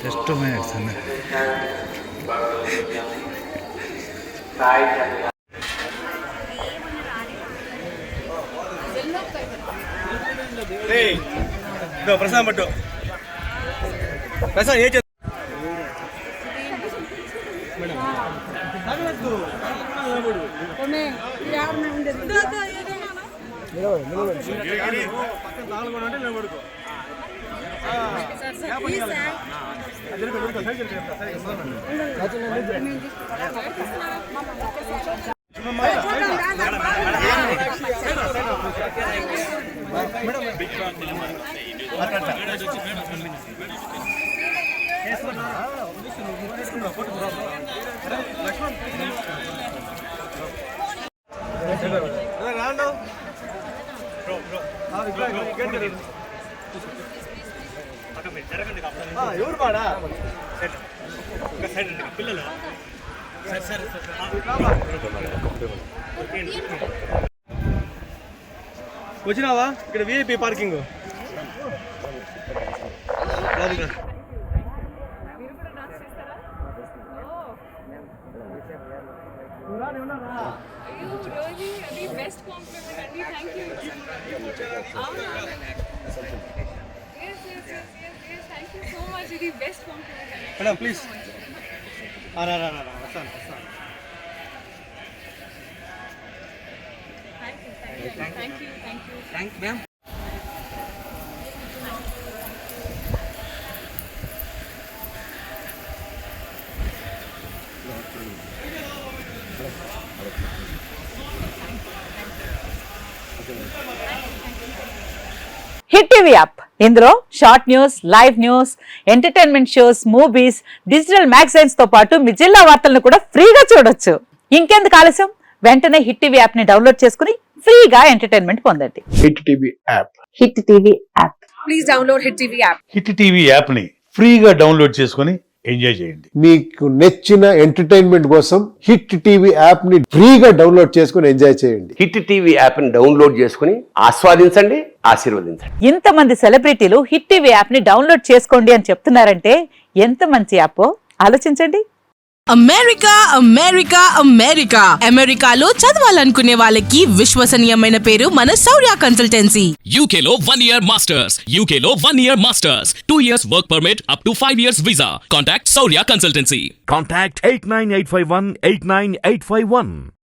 Just 2 minutes. Hey, go Prasad Mattu. Prasad, ye ఎవరు బాడా పిల్లలు వచ్చినావా ఇక్కడ VIP parking madam please thank you ma'am. Hit TV app ఇందులో short news, live news, entertainment shows, movies, digital magazines తో పాటు మీ జిల్లా వార్తలను కూడా ఫ్రీగా చూడొచ్చు. ఇంకెందుకు ఆలస్యం, వెంటనే హిట్ టీవీ యాప్ ని డౌన్లోడ్ చేసుకుని ఫ్రీగా ఎంటర్టైన్మెంట్ పొందండి. Hit TV app. Hit TV app. Please download hit TV app. Hit TV app ని ఫ్రీగా డౌన్లోడ్ చేసుకుని ఎంజాయ్ చేయండి. మీకు నచ్చిన ఎంటర్టైన్మెంట్ కోసం హిట్ టీవీ యాప్ ని ఫ్రీగా డౌన్లోడ్ చేసుకుని ఎంజాయ్ చేయండి. హిట్ టీవీ యాప్ ని డౌన్లోడ్ చేసుకుని ఆస్వాదించండి, ఆశీర్వదించండి. ఇంతమంది సెలబ్రిటీలు హిట్ టీవీ యాప్ ని డౌన్లోడ్ చేసుకోండి అని చెప్తున్నారంటే ఎంత మంచి యాప్ ఆలోచించండి. అమెరికా అమెరికా అమెరికా అమెరికాలో చదవాలనుకునే వాళ్ళకి విశ్వసనీయమైన పేరు మన శౌర్య కన్సల్టెన్సీ. UK లో 1 year masters, UK లో 1 year masters, 2 years work permit up to 5 years visa. Contact Saurya Consultancy. Contact 89851 89851.